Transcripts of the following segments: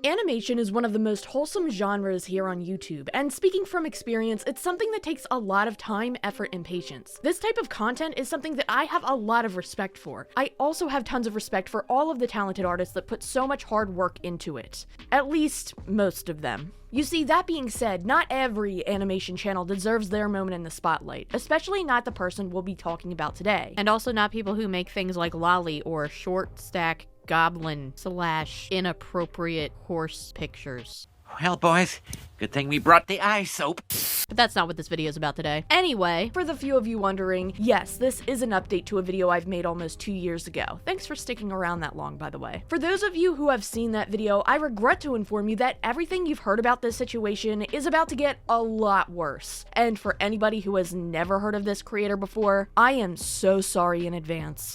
Animation is one of the most wholesome genres here on YouTube, and speaking from experience, it's something that takes a lot of time, effort, and patience. This type of content is something that I have a lot of respect for. I also have tons of respect for all of the talented artists that put so much hard work into it. At least, most of them. You see, that being said, not every animation channel deserves their moment in the spotlight, especially not the person we'll be talking about today. And also not people who make things like Lolly or short stack goblin / inappropriate horse pictures. Well, boys, good thing we brought the eye soap. But that's not what this video is about today. Anyway, For the few of you wondering, yes, this is an update to a video I've made almost 2 years ago. Thanks for sticking around that long, by the way. For those of you who have seen that video, I regret to inform you that everything you've heard about this situation is about to get a lot worse. And for anybody who has never heard of this creator before, I am so sorry in advance.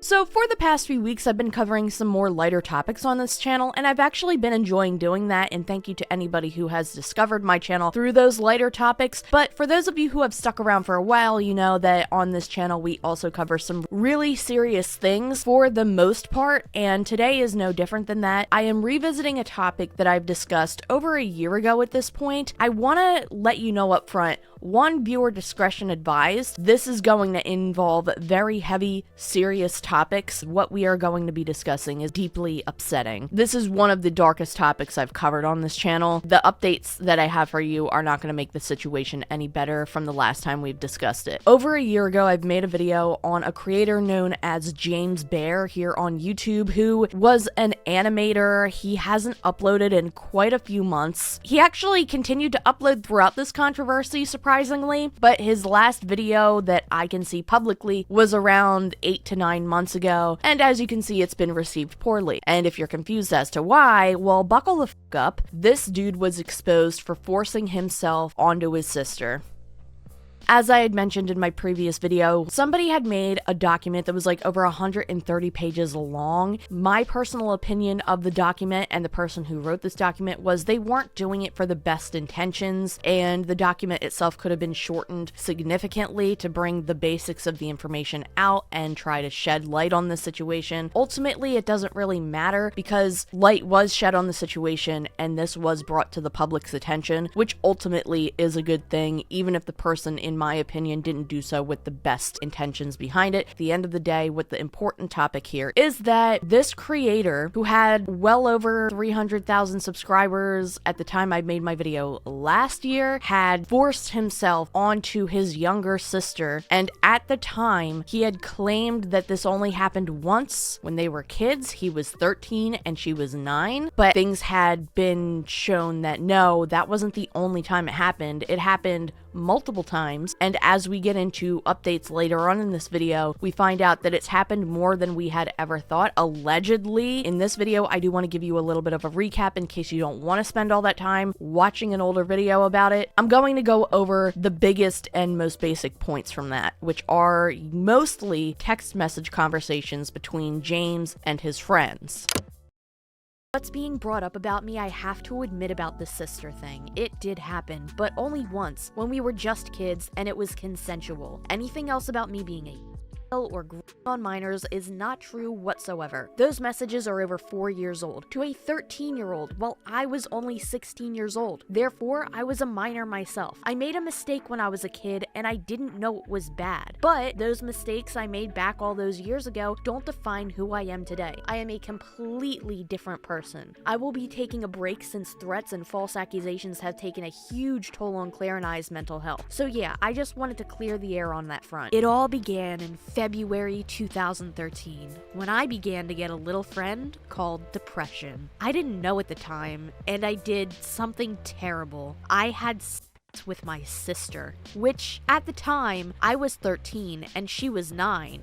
So for the past few weeks, I've been covering some more lighter topics on this channel, and I've actually been enjoying doing that, and thank you to anybody who has discovered my channel through those lighter topics. But for those of you who have stuck around for a while, you know that on this channel we also cover some really serious things for the most part, and today is no different than that. I am revisiting a topic that I've discussed over a year ago at this point. I want to let you know up front, one, viewer discretion advised. This is going to involve very heavy, serious topics. What we are going to be discussing is deeply upsetting. This is one of the darkest topics I've covered on this channel. The updates that I have for you are not going to make the situation any better from the last time we've discussed it. Over a year ago, I've made a video on a creator known as James Bear here on YouTube, who was an animator. He hasn't uploaded in quite a few months. He actually continued to upload throughout this controversy, surprisingly, but his last video that I can see publicly was around 8 to 9 months ago, and as you can see, it's been received poorly. And if you're confused as to why, well, buckle the f*** up. This dude was exposed for forcing himself onto his sister. As I had mentioned in my previous video, somebody had made a document that was like over 130 pages long. My personal opinion of the document and the person who wrote this document was they weren't doing it for the best intentions, and the document itself could have been shortened significantly to bring the basics of the information out and try to shed light on the situation. Ultimately, it doesn't really matter because light was shed on the situation and this was brought to the public's attention, which ultimately is a good thing, even if the person, in my opinion, didn't do so with the best intentions behind it. At the end of the day, what the important topic here is that this creator, who had well over 300,000 subscribers at the time I made my video last year, had forced himself onto his younger sister, and at the time, he had claimed that this only happened once when they were kids. He was 13 and she was 9, but things had been shown that no, that wasn't the only time it happened. It happened multiple times, and as we get into updates later on in this video, we find out that it's happened more than we had ever thought, allegedly. In this video, I do want to give you a little bit of a recap in case you don't want to spend all that time watching an older video about it. I'm going to go over the biggest and most basic points from that, which are mostly text message conversations between James and his friends. What's being brought up about me, I have to admit about the sister thing. It did happen, but only once, when we were just kids and it was consensual. Anything else about me being a or on minors is not true whatsoever. Those messages are over 4 years old to a 13-year-old while I was only 16 years old. Therefore, I was a minor myself. I made a mistake when I was a kid and I didn't know it was bad. But those mistakes I made back all those years ago don't define who I am today. I am a completely different person. I will be taking a break since threats and false accusations have taken a huge toll on Claire and I's mental health. So yeah, I just wanted to clear the air on that front. It all began in February 2013, when I began to get a little friend called depression. I didn't know at the time, and I did something terrible. I had sex with my sister, which at the time I was 13 and she was 9.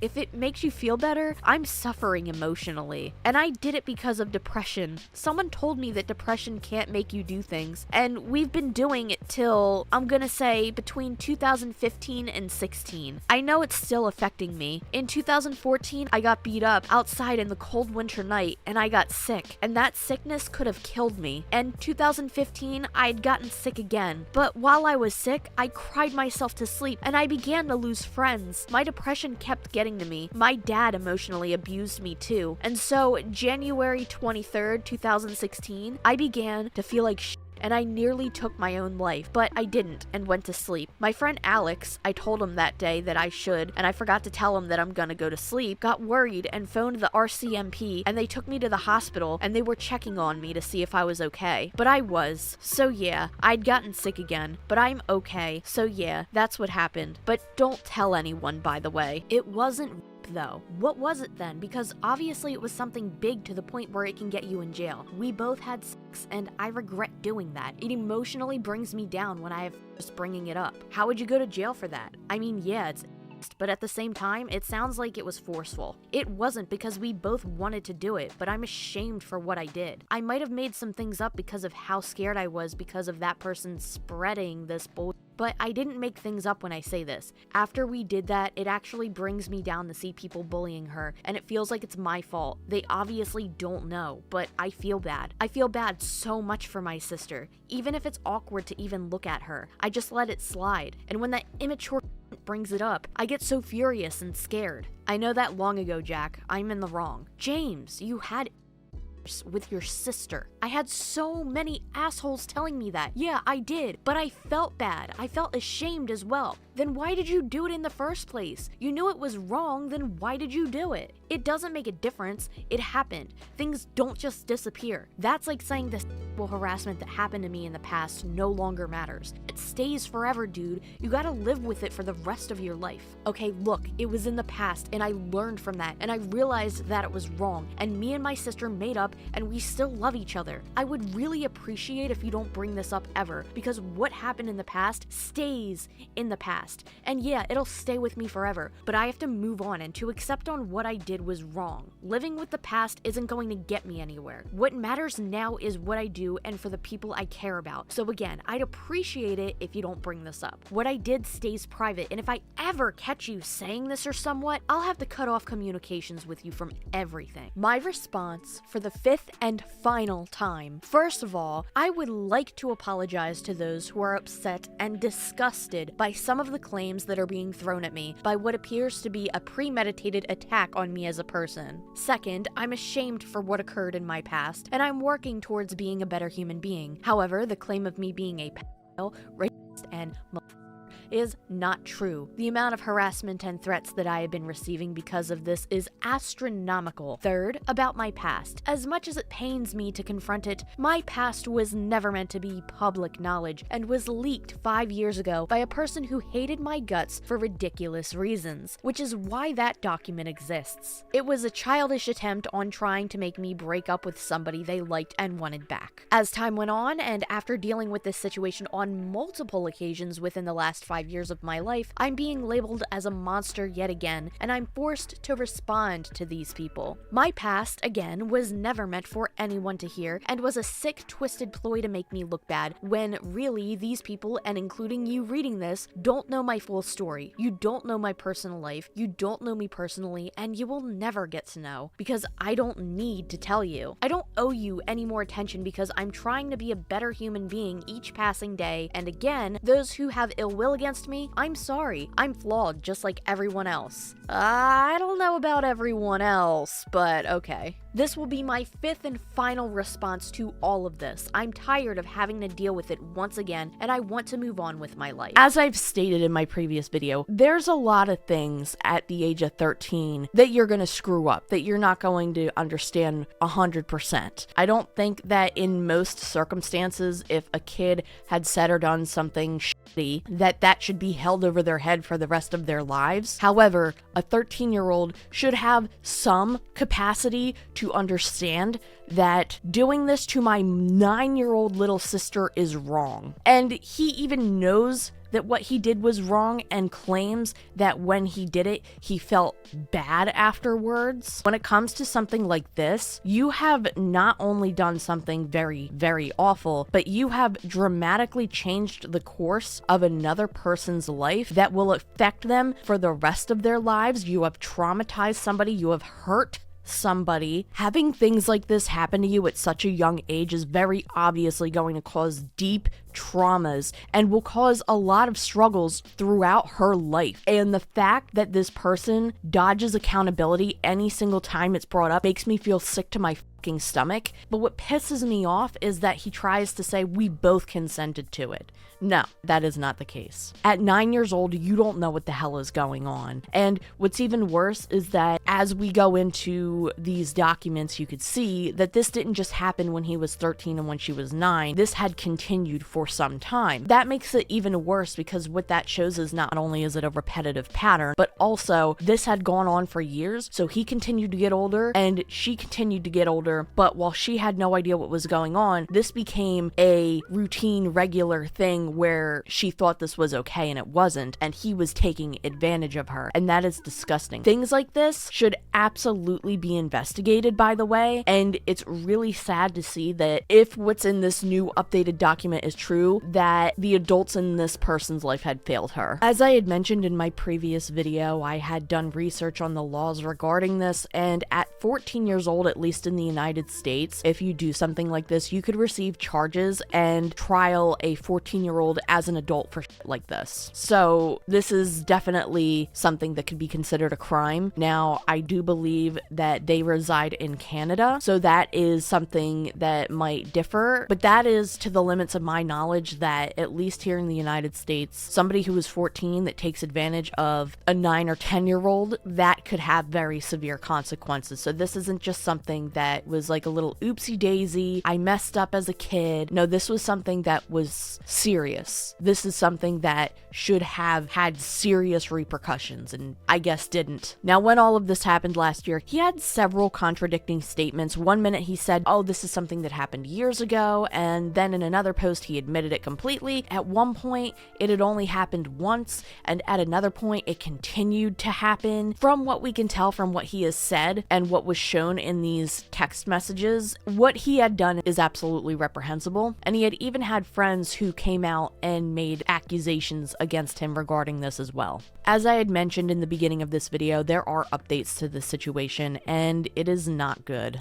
If it makes you feel better, I'm suffering emotionally, and I did it because of depression. Someone told me that depression can't make you do things, and we've been doing it till, I'm gonna say, between 2015 and 16. I know it's still affecting me. In 2014, I got beat up outside in the cold winter night, and I got sick, and that sickness could have killed me. And 2015, I had gotten sick again, But while I was sick, I cried myself to sleep and I began to lose friends. My depression kept getting to me. My dad emotionally abused me too. And so, January 23rd, 2016, I began to feel like and I nearly took my own life, but I didn't and went to sleep. My friend Alex, I told him that day that I should, and I forgot to tell him that I'm gonna go to sleep, got worried and phoned the RCMP, and they took me to the hospital, and they were checking on me to see if I was okay. But I was. So yeah, I'd gotten sick again, but I'm okay. So yeah, that's what happened. But don't tell anyone, by the way. It wasn't though. What was it then? Because obviously it was something big to the point where it can get you in jail. We both had sex, and I regret doing that. It emotionally brings me down when I have just bringing it up. How would you go to jail for that? I mean, yeah, it's but at the same time, it sounds like it was forceful. It wasn't because we both wanted to do it, but I'm ashamed for what I did. I might have made some things up because of how scared I was because of that person spreading this bullshit. But I didn't make things up when I say this. After we did that, it actually brings me down to see people bullying her, and it feels like it's my fault. They obviously don't know, but I feel bad. I feel bad so much for my sister. Even if it's awkward to even look at her, I just let it slide. And when that immature brings it up, I get so furious and scared. I know that long ago, Jack. I'm in the wrong. James, you had with your sister. I had so many assholes telling me that. Yeah, I did, but I felt bad. I felt ashamed as well. Then why did you do it in the first place? You knew it was wrong, then why did you do it? It doesn't make a difference. It happened. Things don't just disappear. That's like saying the sexual harassment that happened to me in the past no longer matters. It stays forever, dude. You gotta live with it for the rest of your life. Okay, look, it was in the past, and I learned from that, and I realized that it was wrong, and me and my sister made up, and we still love each other. I would really appreciate if you don't bring this up ever, because what happened in the past stays in the past. And yeah, it'll stay with me forever, but I have to move on and to accept on what I did was wrong. Living with the past isn't going to get me anywhere. What matters now is what I do and for the people I care about. So again, I'd appreciate it if you don't bring this up. What I did stays private, and if I ever catch you saying this or somewhat, I'll have to cut off communications with you from everything. My response for the 5th and final time. First of all, I would like to apologize to those who are upset and disgusted by some of the claims that are being thrown at me by what appears to be a premeditated attack on me as a person. Second, I'm ashamed for what occurred in my past, and I'm working towards being a better human being. However, the claim of me being a pedophile, racist, and is not true. The amount of harassment and threats that I have been receiving because of this is astronomical. Third, about my past. As much as it pains me to confront it, my past was never meant to be public knowledge and was leaked 5 years ago by a person who hated my guts for ridiculous reasons, which is why that document exists. It was a childish attempt on trying to make me break up with somebody they liked and wanted back. As time went on, and after dealing with this situation on multiple occasions within the last 5 years of my life, I'm being labeled as a monster yet again, and I'm forced to respond to these people. My past, again, was never meant for anyone to hear, and was a sick, twisted ploy to make me look bad, when really these people, and including you reading this, don't know my full story. You don't know my personal life, you don't know me personally, and you will never get to know, because I don't need to tell you. I don't owe you any more attention because I'm trying to be a better human being each passing day, and again, those who have ill will against me, I'm sorry. I'm flawed just like everyone else. I don't know about everyone else, but okay. This will be my 5th and final response to all of this. I'm tired of having to deal with it once again, and I want to move on with my life. As I've stated in my previous video, there's a lot of things at the age of 13 that you're gonna screw up, that you're not going to understand 100%. I don't think that in most circumstances, if a kid had said or done something shitty, that should be held over their head for the rest of their lives. However, a 13-year-old should have some capacity to understand that doing this to my 9-year-old little sister is wrong. And he even knows that what he did was wrong and claims that when he did it, he felt bad afterwards. When it comes to something like this, you have not only done something very, very awful, but you have dramatically changed the course of another person's life that will affect them for the rest of their lives. You have traumatized somebody, you have hurt somebody. Having things like this happen to you at such a young age is very obviously going to cause deep traumas and will cause a lot of struggles throughout her life. And the fact that this person dodges accountability any single time it's brought up makes me feel sick to my fucking stomach. But what pisses me off is that he tries to say we both consented to it. No, that is not the case. At 9 years old, you don't know what the hell is going on. And what's even worse is that as we go into these documents, you could see that this didn't just happen when he was 13 and when she was 9. This had continued for some time. That makes it even worse because what that shows is not only is it a repetitive pattern, but also this had gone on for years. So he continued to get older and she continued to get older. But while she had no idea what was going on, this became a routine, regular thing where she thought this was okay and it wasn't, and he was taking advantage of her, and that is disgusting. Things like this should absolutely be investigated, by the way, and it's really sad to see that if what's in this new updated document is true, that the adults in this person's life had failed her. As I had mentioned in my previous video, I had done research on the laws regarding this, and at 14 years old, at least in the United States, if you do something like this, you could receive charges and trial a 14-year-old as an adult for shit like this. So this is definitely something that could be considered a crime. Now, I do believe that they reside in Canada, so that is something that might differ, but that is to the limits of my knowledge that at least here in the United States, somebody who is 14 that takes advantage of a 9 or 10-year-old, that could have very severe consequences. So this isn't just something that was like a little oopsie daisy, I messed up as a kid. No, this was something that was serious. This is something that should have had serious repercussions, and I guess didn't. Now, when all of this happened last year, he had several contradicting statements. One minute he said, oh, this is something that happened years ago, and then in another post he admitted it completely. At one point, it had only happened once, and at another point, it continued to happen. From what we can tell from what he has said and what was shown in these text messages, what he had done is absolutely reprehensible, and he had even had friends who came out and made accusations against him regarding this as well. As I had mentioned in the beginning of this video, there are updates to this situation, and it is not good.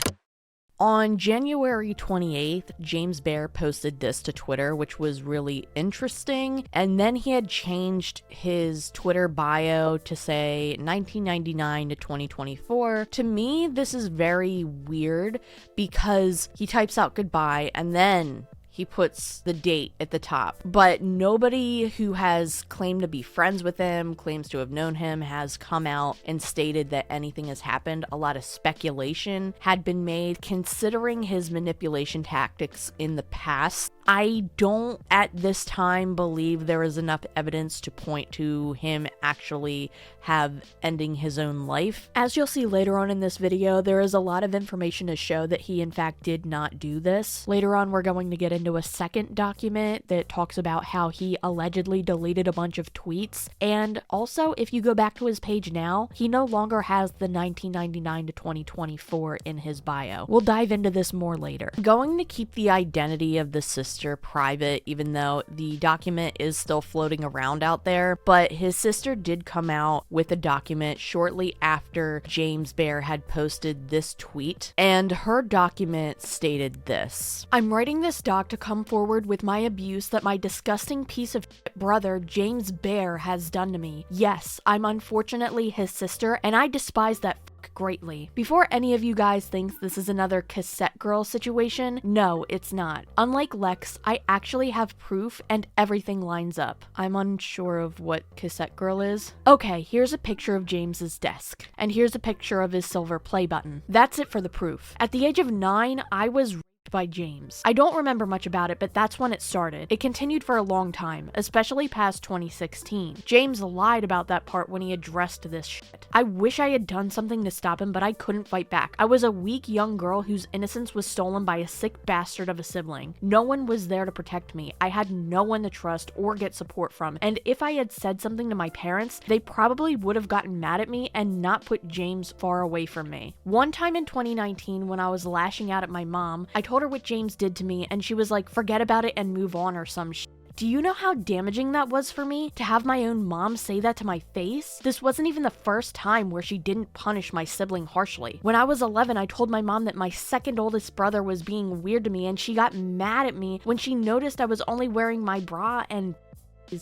On January 28th, James Bear posted this to Twitter, which was really interesting, and then he had changed his Twitter bio to say 1999 to 2024. To me, this is very weird because he types out goodbye and then he puts the date at the top, but nobody who has claimed to be friends with him, claims to have known him, has come out and stated that anything has happened. A lot of speculation had been made considering his manipulation tactics in the past. I don't at this time believe there is enough evidence to point to him actually have ending his own life. As you'll see later on in this video, there is a lot of information to show that he in fact did not do this. Later on, we're going to get into a second document that talks about how he allegedly deleted a bunch of tweets. And also, if you go back to his page now, he no longer has the 1999 to 2024 in his bio. We'll dive into this more later. I'm going to keep the identity of the sister private, even though the document is still floating around out there, but his sister did come out with a document shortly after James Bear had posted this tweet, and her document stated this: I'm writing this doc to come forward with my abuse that my disgusting piece of shit brother James Bear has done to me. Yes, I'm unfortunately his sister, and I despise that greatly. Before any of you guys think this is another cassette girl situation, no, it's not. Unlike Lex, I actually have proof and everything lines up. I'm unsure of what cassette girl is. Okay, here's a picture of James's desk, and here's a picture of his silver play button. That's it for the proof. At the age of 9, I was by James. I don't remember much about it, but that's when it started. It continued for a long time, especially past 2016. James lied about that part when he addressed this shit. I wish I had done something to stop him, but I couldn't fight back. I was a weak young girl whose innocence was stolen by a sick bastard of a sibling. No one was there to protect me. I had no one to trust or get support from, and if I had said something to my parents, they probably would have gotten mad at me and not put James far away from me. One time in 2019, when I was lashing out at my mom, I told her what James did to me, and she was like, forget about it and move on or some shit. Do you know how damaging that was for me? To have my own mom say that to my face? This wasn't even the first time where she didn't punish my sibling harshly. When I was 11, I told my mom that my second oldest brother was being weird to me, and she got mad at me when she noticed I was only wearing my bra and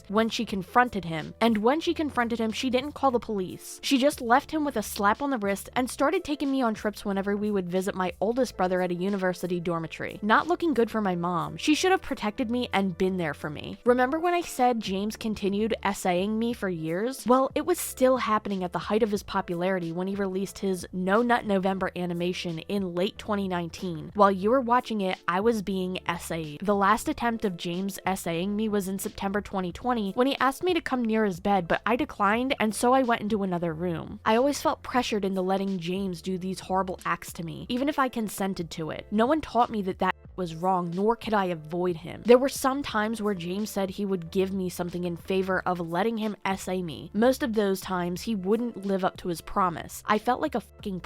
when she confronted him. And when she confronted him, she didn't call the police. She just left him with a slap on the wrist and started taking me on trips whenever we would visit my oldest brother at a university dormitory. Not looking good for my mom. She should have protected me and been there for me. Remember when I said James continued essaying me for years? Well, it was still happening at the height of his popularity when he released his No Nut November animation in late 2019. While you were watching it, I was being essayed. The last attempt of James essaying me was in September 2020 when he asked me to come near his bed, but I declined, and so I went into another room. I always felt pressured into letting James do these horrible acts to me, even if I consented to it. No one taught me that was wrong, nor could I avoid him. There were some times where James said he would give me something in favor of letting him essay me. Most of those times, he wouldn't live up to his promise. I felt like a fucking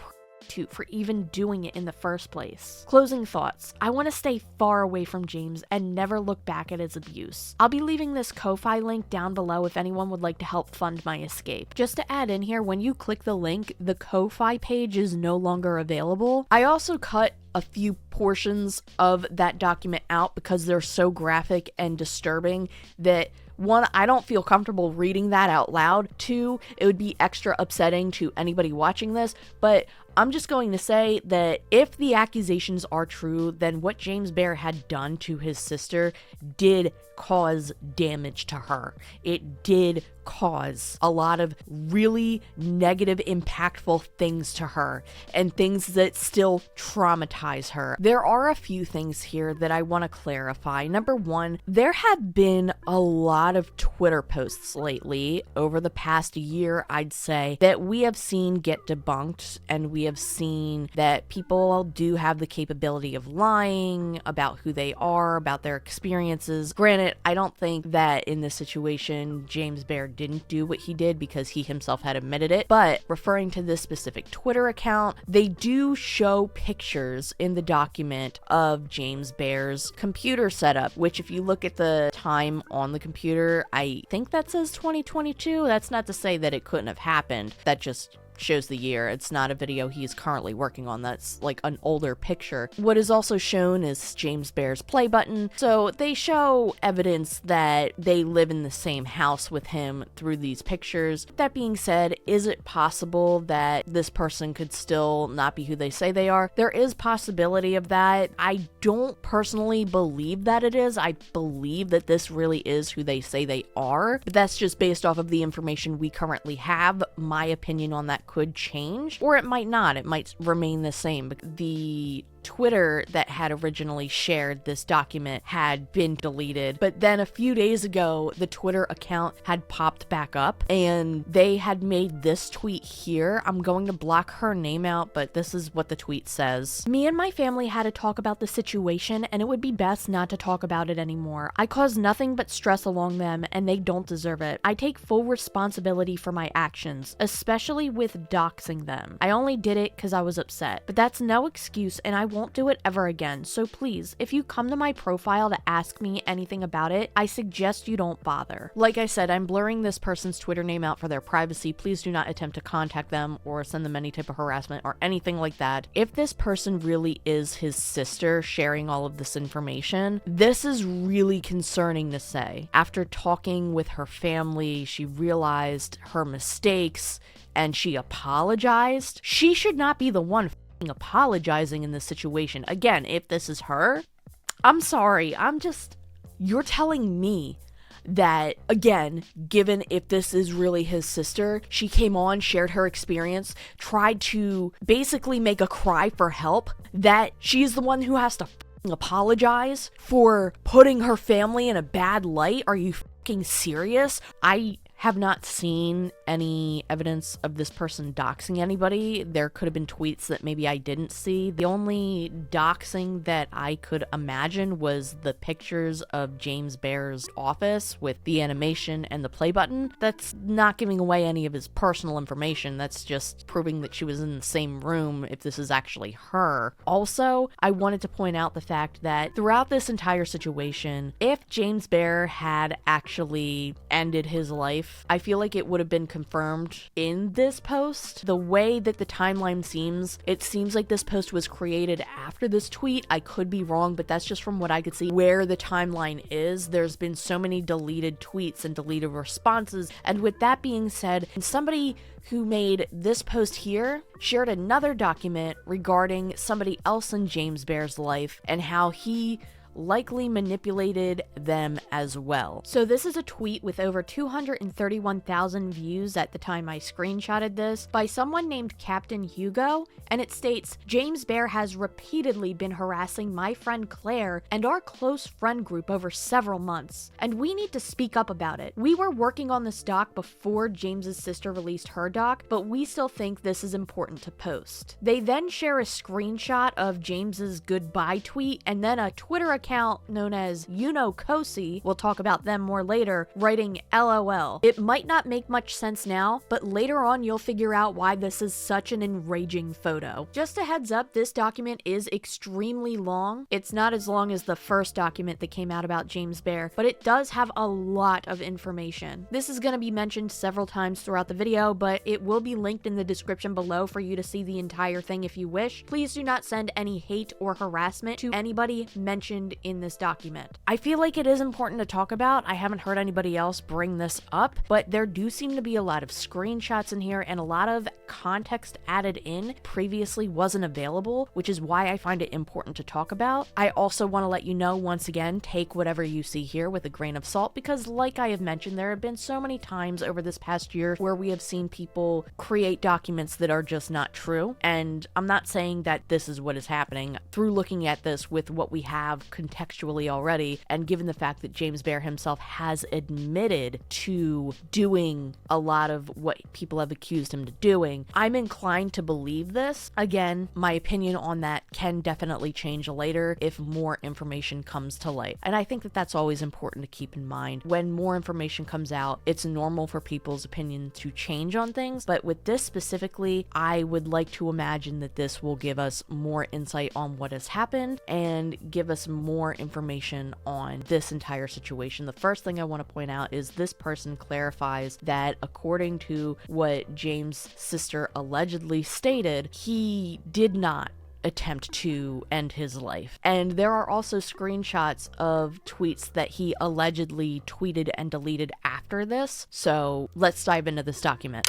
for even doing it in the first place. Closing thoughts. I want to stay far away from James and never look back at his abuse. I'll be leaving this Ko-Fi link down below if anyone would like to help fund my escape. Just to add in here, when you click the link, the Ko-Fi page is no longer available. I also cut a few portions of that document out because they're so graphic and disturbing that, one, I don't feel comfortable reading that out loud. Two, it would be extra upsetting to anybody watching this, but I'm just going to say that if the accusations are true, then what James Bear had done to his sister did cause damage to her. It did cause a lot of really negative, impactful things to her, and things that still traumatize her. There are a few things here that I want to clarify. Number one, there have been a lot of Twitter posts lately over the past year, I'd say, that we have seen get debunked, and we have seen that people do have the capability of lying about who they are, about their experiences. Granted, I don't think that in this situation, James Bear didn't do what he did because he himself had admitted it, but referring to this specific Twitter account, they do show pictures in the document of James Bear's computer setup, which if you look at the time on the computer, I think that says 2022. That's not to say that it couldn't have happened. That just shows the year. It's not a video he's currently working on. That's like an older picture. What is also shown is James Bear's play button. So they show evidence that they live in the same house with him through these pictures. That being said, is it possible that this person could still not be who they say they are? There is possibility of that. I don't personally believe that it is. I believe that this really is who they say they are, but that's just based off of the information we currently have. My opinion on that could change, or it might not. It might remain the same. The Twitter that had originally shared this document had been deleted, but then a few days ago, the Twitter account had popped back up, and they had made this tweet here. I'm going to block her name out, but this is what the tweet says. Me and my family had to talk about the situation, and it would be best not to talk about it anymore. I caused nothing but stress along them, and they don't deserve it. I take full responsibility for my actions, especially with doxing them. I only did it because I was upset, but that's no excuse, and I won't do it ever again. So please, if you come to my profile to ask me anything about it, I suggest you don't bother. Like I said, I'm blurring this person's Twitter name out for their privacy. Please do not attempt to contact them or send them any type of harassment or anything like that. If this person really is his sister sharing all of this information, this is really concerning to say. After talking with her family, she realized her mistakes and she apologized. She should not be the one apologizing in this situation. Again, if this is her, I'm sorry. You're telling me that, again, given if this is really his sister, she came on, shared her experience, tried to basically make a cry for help, that she's the one who has to apologize for putting her family in a bad light? Are you fucking serious? I have not seen any evidence of this person doxing anybody. There could have been tweets that maybe I didn't see. The only doxing that I could imagine was the pictures of James Bear's office with the animation and the play button. That's not giving away any of his personal information. That's just proving that she was in the same room if this is actually her. Also, I wanted to point out the fact that throughout this entire situation, if James Bear had actually ended his life, I feel like it would have been confirmed in this post. The way that the timeline seems, it seems like this post was created after this tweet. I could be wrong, but that's just from what I could see where the timeline is. There's been so many deleted tweets and deleted responses, and with that being said, somebody who made this post here shared another document regarding somebody else in James Bear's life and how he likely manipulated them as well. So this is a tweet with over 231,000 views at the time I screenshotted this by someone named Captain Hugo, and it states, James Bear has repeatedly been harassing my friend Claire and our close friend group over several months, and we need to speak up about it. We were working on this doc before James's sister released her doc, but we still think this is important to post. They then share a screenshot of James's goodbye tweet and then a Twitter account known as Kosi, we'll talk about them more later, writing LOL. It might not make much sense now, but later on you'll figure out why this is such an enraging photo. Just a heads up, this document is extremely long. It's not as long as the first document that came out about James Bear, but it does have a lot of information. This is going to be mentioned several times throughout the video, but it will be linked in the description below for you to see the entire thing if you wish. Please do not send any hate or harassment to anybody mentioned in this document. I feel like it is important to talk about. I haven't heard anybody else bring this up, but there do seem to be a lot of screenshots in here and a lot of context added in previously wasn't available, which is why I find it important to talk about. I also want to let you know, once again, take whatever you see here with a grain of salt, because like I have mentioned, there have been so many times over this past year where we have seen people create documents that are just not true, and I'm not saying that this is what is happening. Through looking at this with what we have contextually already, and given the fact that James Bear himself has admitted to doing a lot of what people have accused him of doing, I'm inclined to believe this. Again, my opinion on that can definitely change later if more information comes to light. And I think that that's always important to keep in mind. When more information comes out, it's normal for people's opinion to change on things, but with this specifically, I would like to imagine that this will give us more insight on what has happened and give us more information on this entire situation. The first thing I want to point out is this person clarifies that according to what James' sister allegedly stated, he did not attempt to end his life. And there are also screenshots of tweets that he allegedly tweeted and deleted after this. So let's dive into this document.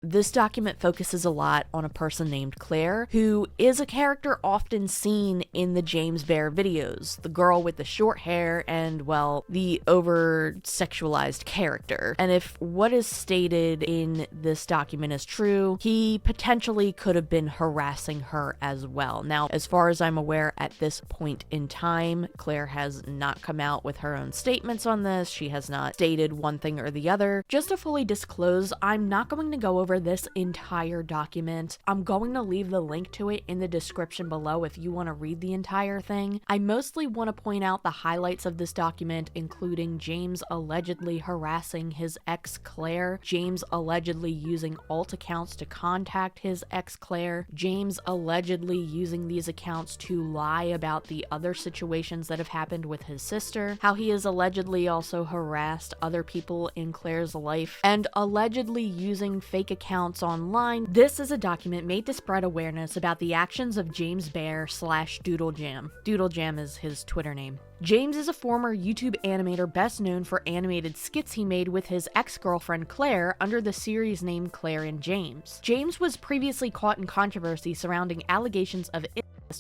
This document focuses a lot on a person named Claire, who is a character often seen in the James Bear videos. The girl with the short hair and, well, the over-sexualized character. And if what is stated in this document is true, he potentially could have been harassing her as well. Now, as far as I'm aware at this point in time, Claire has not come out with her own statements on this. She has not stated one thing or the other. Just to fully disclose, I'm not going to go over this entire document. I'm going to leave the link to it in the description below if you want to read the entire thing. I mostly want to point out the highlights of this document, including James allegedly harassing his ex Claire, James allegedly using alt accounts to contact his ex Claire, James allegedly using these accounts to lie about the other situations that have happened with his sister, how he has allegedly also harassed other people in Claire's life, and allegedly using fake accounts online. This is a document made to spread awareness about the actions of James Bear / Doodle Jam. Doodle Jam is his Twitter name. James is a former YouTube animator best known for animated skits he made with his ex-girlfriend Claire under the series name Claire and James. James was previously caught in controversy surrounding allegations of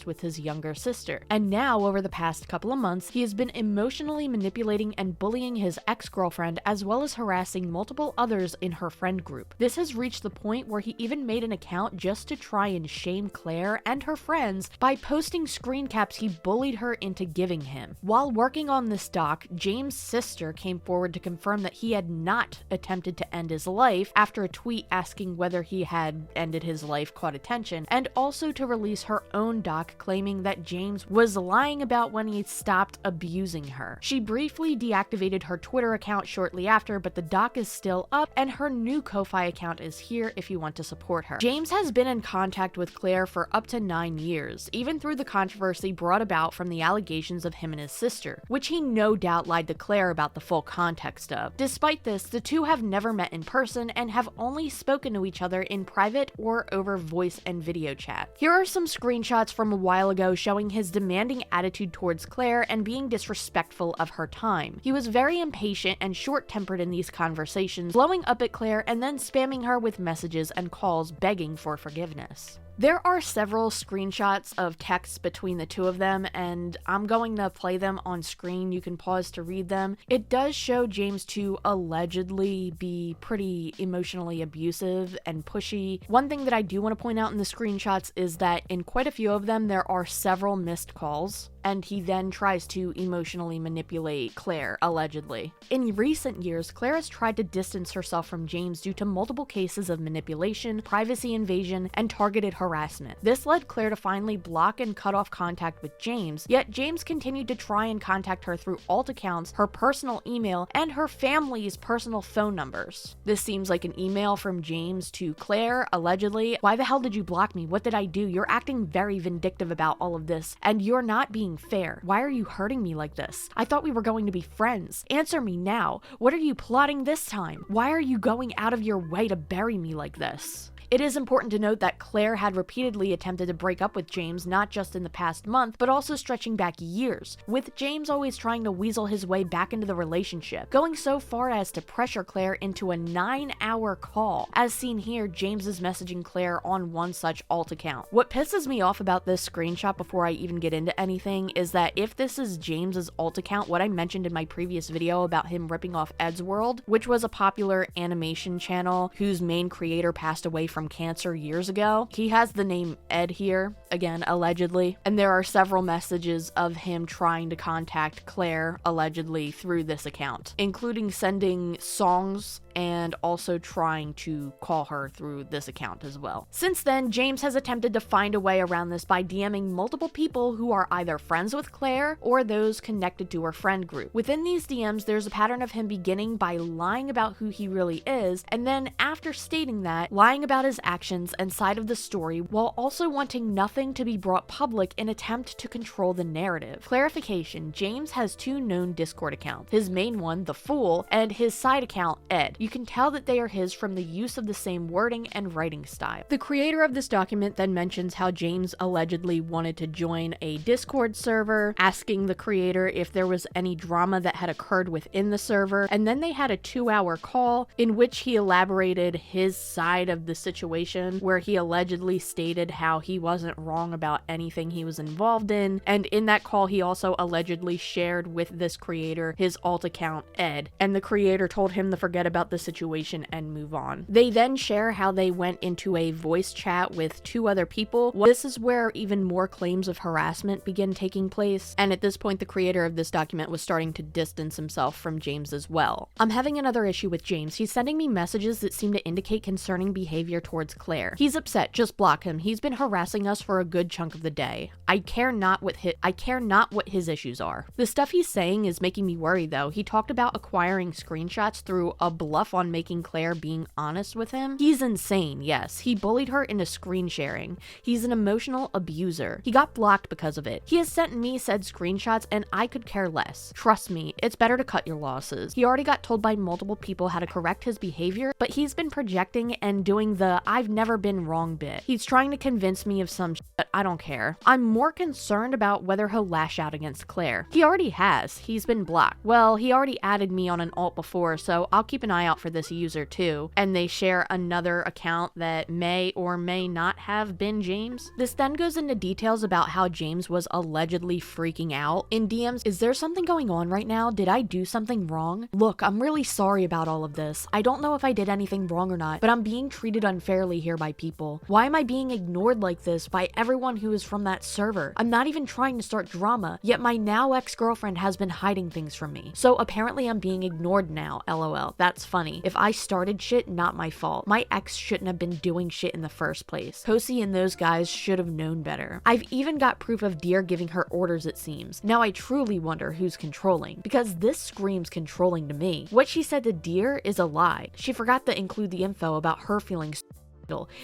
with his younger sister. And now, over the past couple of months, he has been emotionally manipulating and bullying his ex-girlfriend as well as harassing multiple others in her friend group. This has reached the point where he even made an account just to try and shame Claire and her friends by posting screen caps he bullied her into giving him. While working on this doc, James' sister came forward to confirm that he had not attempted to end his life after a tweet asking whether he had ended his life caught attention, and also to release her own doc claiming that James was lying about when he stopped abusing her. She briefly deactivated her Twitter account shortly after, but the doc is still up and her new Ko-Fi account is here if you want to support her. James has been in contact with Claire for up to 9 years, even through the controversy brought about from the allegations of him and his sister, which he no doubt lied to Claire about the full context of. Despite this, the two have never met in person and have only spoken to each other in private or over voice and video chat. Here are some screenshots from a while ago showing his demanding attitude towards Claire and being disrespectful of her time. He was very impatient and short-tempered in these conversations, blowing up at Claire and then spamming her with messages and calls begging for forgiveness. There are several screenshots of texts between the two of them, and I'm going to play them on screen. You can pause to read them. It does show James to allegedly be pretty emotionally abusive and pushy. One thing that I do want to point out in the screenshots is that in quite a few of them, there are several missed calls, and he then tries to emotionally manipulate Claire, allegedly. In recent years, Claire has tried to distance herself from James due to multiple cases of manipulation, privacy invasion, and targeted harassment. This led Claire to finally block and cut off contact with James, yet James continued to try and contact her through alt accounts, her personal email, and her family's personal phone numbers. This seems like an email from James to Claire, allegedly. "Why the hell did you block me? What did I do? You're acting very vindictive about all of this, and you're not being fair. Why are you hurting me like this? I thought we were going to be friends. Answer me now. What are you plotting this time? Why are you going out of your way to bury me like this?" It is important to note that Claire had repeatedly attempted to break up with James, not just in the past month, but also stretching back years, with James always trying to weasel his way back into the relationship, going so far as to pressure Claire into a 9-hour call. As seen here, James is messaging Claire on one such alt account. What pisses me off about this screenshot before I even get into anything is that if this is James's alt account, what I mentioned in my previous video about him ripping off Ed's World, which was a popular animation channel whose main creator passed away from cancer years ago. He has the name Ed here, again, allegedly, and there are several messages of him trying to contact Claire, allegedly, through this account, including sending songs and also trying to call her through this account as well. Since then, James has attempted to find a way around this by DMing multiple people who are either friends with Claire or those connected to her friend group. Within these DMs, there's a pattern of him beginning by lying about who he really is, and then after stating that, lying about his actions and side of the story while also wanting nothing to be brought public in attempt to control the narrative. Clarification: James has 2 known Discord accounts, his main one, The Fool, and his side account, Ed. You can tell that they are his from the use of the same wording and writing style. The creator of this document then mentions how James allegedly wanted to join a Discord server, asking the creator if there was any drama that had occurred within the server, and then they had a 2-hour call in which he elaborated his side of the situation, where he allegedly stated how he wasn't wrong about anything he was involved in, and in that call he also allegedly shared with this creator his alt account, Ed, and the creator told him to forget about the situation and move on. They then share how they went into a voice chat with 2 other people. This is where even more claims of harassment begin taking place, and at this point the creator of this document was starting to distance himself from James as well. I'm having another issue with James. He's sending me messages that seem to indicate concerning behavior towards Claire. He's upset, just block him. He's been harassing us for a good chunk of the day. I care not what his issues are. The stuff he's saying is making me worry though. He talked about acquiring screenshots through a bluff on making Claire being honest with him. He's insane, yes. He bullied her into screen sharing. He's an emotional abuser. He got blocked because of it. He has sent me said screenshots and I could care less. Trust me, it's better to cut your losses. He already got told by multiple people how to correct his behavior, but he's been projecting and doing the "I've never been wrong" bit. He's trying to convince me of some shit, but I don't care. I'm more concerned about whether he'll lash out against Claire. He already has. He's been blocked. Well, he already added me on an alt before, so I'll keep an eye out out for this user too, and they share another account that may or may not have been James. This then goes into details about how James was allegedly freaking out in DMs. Is there something going on right now? Did I do something wrong? Look, I'm really sorry about all of this. I don't know if I did anything wrong or not, but I'm being treated unfairly here by people. Why am I being ignored like this by everyone who is from that server? I'm not even trying to start drama, yet my now ex-girlfriend has been hiding things from me. So apparently I'm being ignored now, lol. That's funny. If I started shit, not my fault. My ex shouldn't have been doing shit in the first place. Kosi and those guys should have known better. I've even got proof of Deer giving her orders, it seems. Now I truly wonder who's controlling, because this screams controlling to me. What she said to Deer is a lie. She forgot to include the info about her feeling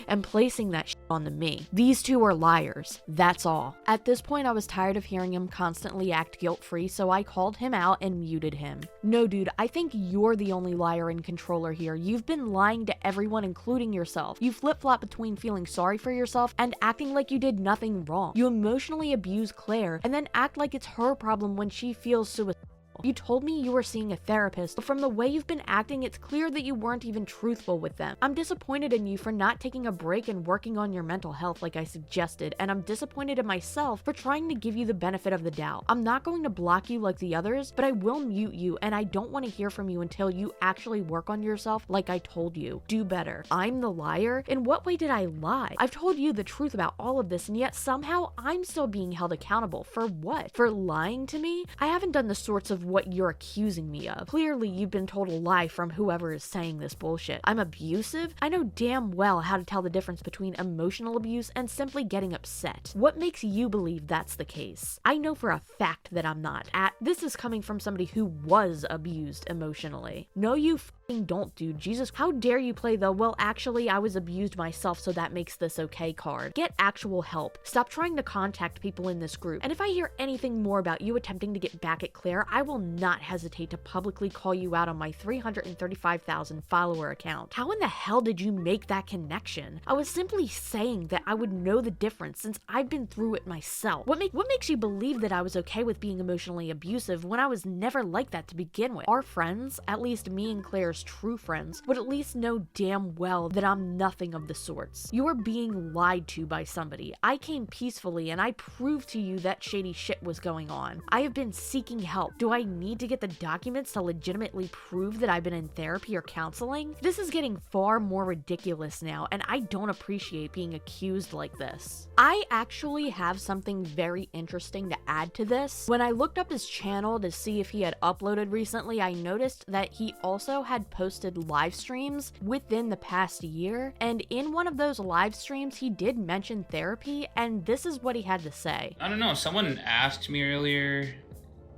and placing that shit onto me. These two are liars. That's all. At this point, I was tired of hearing him constantly act guilt-free, so I called him out and muted him. No, dude, I think you're the only liar and controller here. You've been lying to everyone, including yourself. You flip-flop between feeling sorry for yourself and acting like you did nothing wrong. You emotionally abuse Claire and then act like it's her problem when she feels suicidal. You told me you were seeing a therapist, but from the way you've been acting, it's clear that you weren't even truthful with them. I'm disappointed in you for not taking a break and working on your mental health like I suggested, and I'm disappointed in myself for trying to give you the benefit of the doubt. I'm not going to block you like the others, but I will mute you, and I don't want to hear from you until you actually work on yourself like I told you. Do better. I'm the liar? In what way did I lie? I've told you the truth about all of this, and yet somehow I'm still being held accountable. For what? For lying to me? I haven't done the sorts of what you're accusing me of. Clearly, you've been told a lie from whoever is saying this bullshit. I'm abusive? I know damn well how to tell the difference between emotional abuse and simply getting upset. What makes you believe that's the case? I know for a fact that I'm not. This is coming from somebody who was abused emotionally. No, you f***ing don't, dude. Jesus, how dare you play the, well, actually, I was abused myself, so that makes this okay card. Get actual help. Stop trying to contact people in this group. And if I hear anything more about you attempting to get back at Claire, I will not hesitate to publicly call you out on my 335,000 follower account. How in the hell did you make that connection? I was simply saying that I would know the difference since I've been through it myself. What makes you believe that I was okay with being emotionally abusive when I was never like that to begin with? Our friends, at least me and Claire's true friends, would at least know damn well that I'm nothing of the sorts. You are being lied to by somebody. I came peacefully and I proved to you that shady shit was going on. I have been seeking help. Do I need to get the documents to legitimately prove that I've been in therapy or counseling? This is getting far more ridiculous now, and I don't appreciate being accused like this. I actually have something very interesting to add to this. When I looked up his channel to see if he had uploaded recently, I noticed that he also had posted live streams within the past year, and in one of those live streams, he did mention therapy, and this is what he had to say. I don't know, someone asked me earlier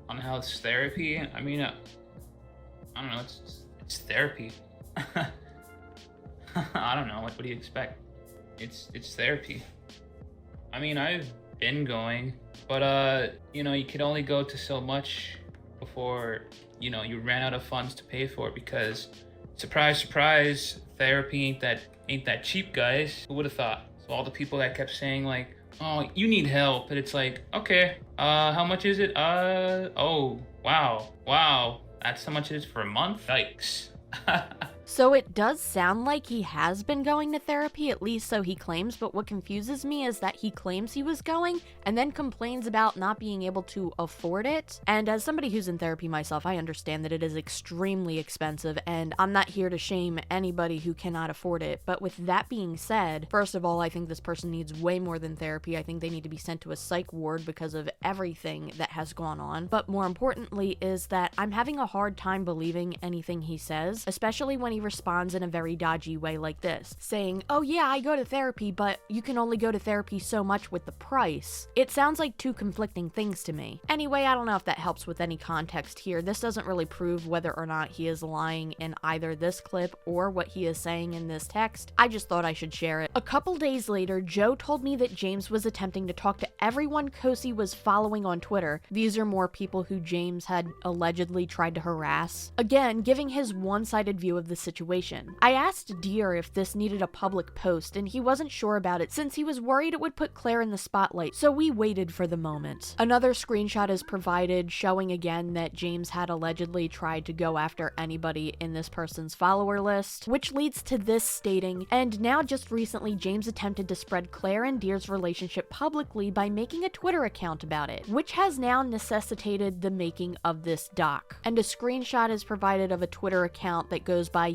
on how it's therapy. I mean, I don't know, it's therapy. I don't know, what do you expect? It's therapy. I mean, I've been going, but you know, you could only go to so much before, you know, you ran out of funds to pay for it, because surprise, surprise, therapy ain't that cheap, guys. Who would have thought? So all the people that kept saying like, oh, you need help, and it's like, okay, how much is it? Oh, wow, that's how much it is for a month? Yikes. So it does sound like he has been going to therapy, at least so he claims, but what confuses me is that he claims he was going and then complains about not being able to afford it. And as somebody who's in therapy myself, I understand that it is extremely expensive, and I'm not here to shame anybody who cannot afford it. But with that being said, first of all, I think this person needs way more than therapy. I think they need to be sent to a psych ward because of everything that has gone on. But more importantly is that I'm having a hard time believing anything he says, especially when he responds in a very dodgy way like this, saying, oh yeah, I go to therapy, but you can only go to therapy so much with the price. It sounds like two conflicting things to me. Anyway, I don't know if that helps with any context here. This doesn't really prove whether or not he is lying in either this clip or what he is saying in this text. I just thought I should share it. A couple days later, Joe told me that James was attempting to talk to everyone Kosi was following on Twitter. These are more people who James had allegedly tried to harass. Again, giving his one-sided view of the situation. I asked Deer if this needed a public post, and he wasn't sure about it since he was worried it would put Claire in the spotlight, so we waited for the moment. Another screenshot is provided showing again that James had allegedly tried to go after anybody in this person's follower list, which leads to this stating, and now just recently James attempted to spread Claire and Deer's relationship publicly by making a Twitter account about it, which has now necessitated the making of this doc. And a screenshot is provided of a Twitter account that goes by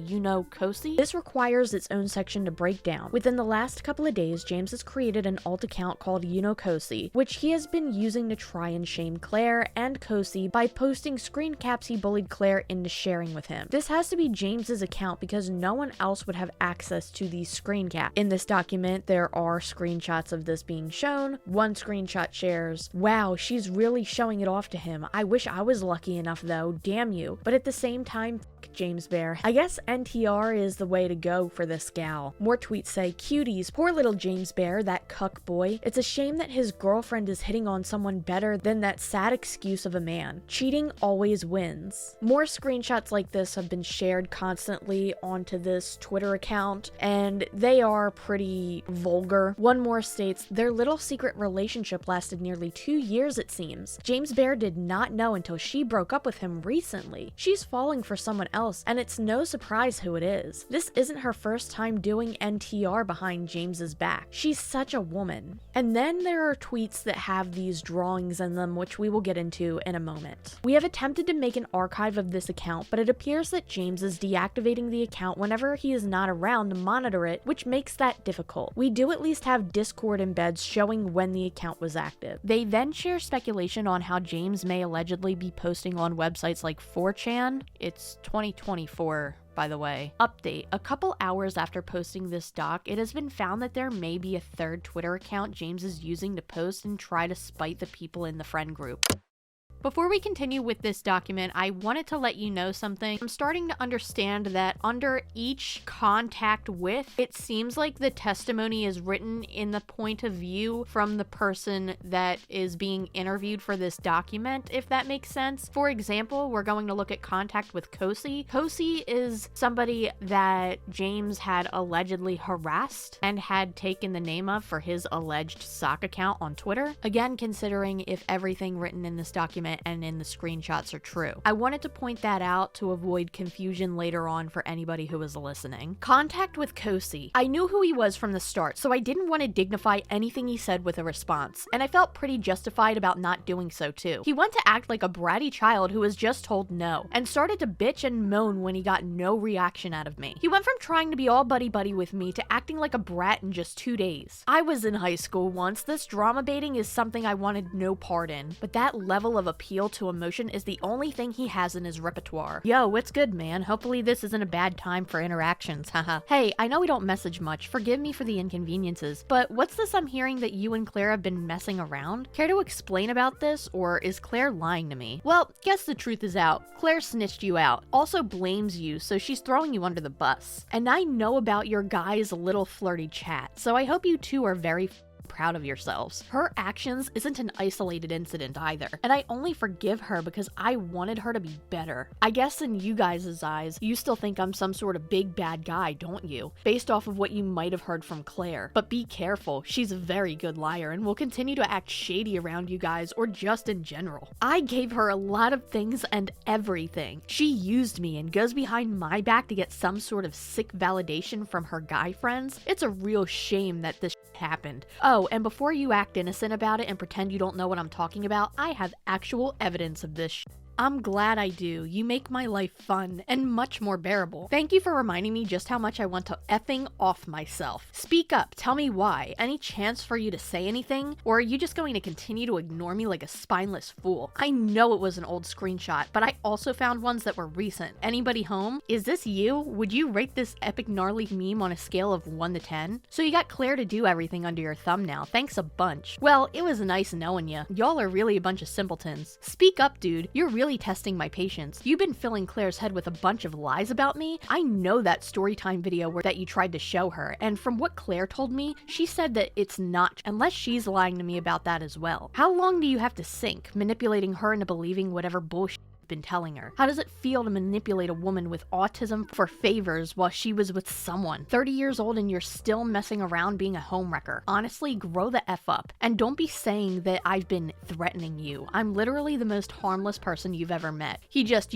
Cosi. This requires its own section to break down. Within the last couple of days, James has created an alt account called Cosi, which he has been using to try and shame Claire and Cosi by posting screen caps he bullied Claire into sharing with him. This has to be James's account because no one else would have access to these screen caps. In this document, there are screenshots of this being shown. One screenshot shares, "Wow, she's really showing it off to him. I wish I was lucky enough though, damn you." But at the same time, James Bear. I guess NTR is the way to go for this gal. More tweets say, "Cuties, poor little James Bear, that cuck boy. It's a shame that his girlfriend is hitting on someone better than that sad excuse of a man. Cheating always wins." More screenshots like this have been shared constantly onto this Twitter account, and they are pretty vulgar. One more states, "Their little secret relationship lasted nearly 2 years, it seems. James Bear did not know until she broke up with him recently. She's falling for someone else, and it's no surprise who it is. This isn't her first time doing NTR behind James's back. She's such a woman." And then there are tweets that have these drawings in them, which we will get into in a moment. We have attempted to make an archive of this account, but it appears that James is deactivating the account whenever he is not around to monitor it, which makes that difficult. We do at least have Discord embeds showing when the account was active. They then share speculation on how James may allegedly be posting on websites like 4chan. It's 2024. By the way. Update. A couple hours after posting this doc, it has been found that there may be a third Twitter account James is using to post and try to spite the people in the friend group. Before we continue with this document, I wanted to let you know something. I'm starting to understand that under each contact with, it seems like the testimony is written in the point of view from the person that is being interviewed for this document, if that makes sense. For example, we're going to look at contact with Cosi. Cosi is somebody that James had allegedly harassed and had taken the name of for his alleged sock account on Twitter. Again, considering if everything written in this document and in the screenshots are true. I wanted to point that out to avoid confusion later on for anybody who was listening. Contact with Cosi. I knew who he was from the start, so I didn't want to dignify anything he said with a response, and I felt pretty justified about not doing so too. He went to act like a bratty child who was just told no, and started to bitch and moan when he got no reaction out of me. He went from trying to be all buddy-buddy with me to acting like a brat in just 2 days. I was in high school once. This drama baiting is something I wanted no part in, but that level of appeal to emotion is the only thing he has in his repertoire. Yo, what's good, man? Hopefully this isn't a bad time for interactions, haha. Hey, I know we don't message much, forgive me for the inconveniences, but what's this I'm hearing that you and Claire have been messing around? Care to explain about this, or is Claire lying to me? Well, guess the truth is out. Claire snitched you out, also blames you, so she's throwing you under the bus. And I know about your guys' little flirty chat, so I hope you two are very proud of yourselves. Her actions isn't an isolated incident either, and I only forgive her because I wanted her to be better. I guess in you guys' eyes, you still think I'm some sort of big bad guy, don't you? Based off of what you might have heard from Claire. But be careful, she's a very good liar and will continue to act shady around you guys or just in general. I gave her a lot of things and everything. She used me and goes behind my back to get some sort of sick validation from her guy friends. It's a real shame that this happened. Oh, and before you act innocent about it and pretend you don't know what I'm talking about, I have actual evidence of this. I'm glad I do. You make my life fun and much more bearable. Thank you for reminding me just how much I want to effing off myself. Speak up. Tell me why. Any chance for you to say anything? Or are you just going to continue to ignore me like a spineless fool? I know it was an old screenshot, but I also found ones that were recent. Anybody home? Is this you? Would you rate this epic gnarly meme on a scale of 1 to 10? So you got Claire to do everything under your thumb now. Thanks a bunch. Well, it was nice knowing you. Y'all are really a bunch of simpletons. Speak up, dude. You're really testing my patience. You've been filling Claire's head with a bunch of lies about me. I know that storytime video that you tried to show her, and from what Claire told me, she said that it's not, unless she's lying to me about that as well. How long do you have to sink, manipulating her into believing whatever bullshit been telling her? How does it feel to manipulate a woman with autism for favors while she was with someone 30 years old and you're still messing around being a homewrecker? Honestly, grow the F up. And don't be saying that I've been threatening you. I'm literally the most harmless person you've ever met. He just,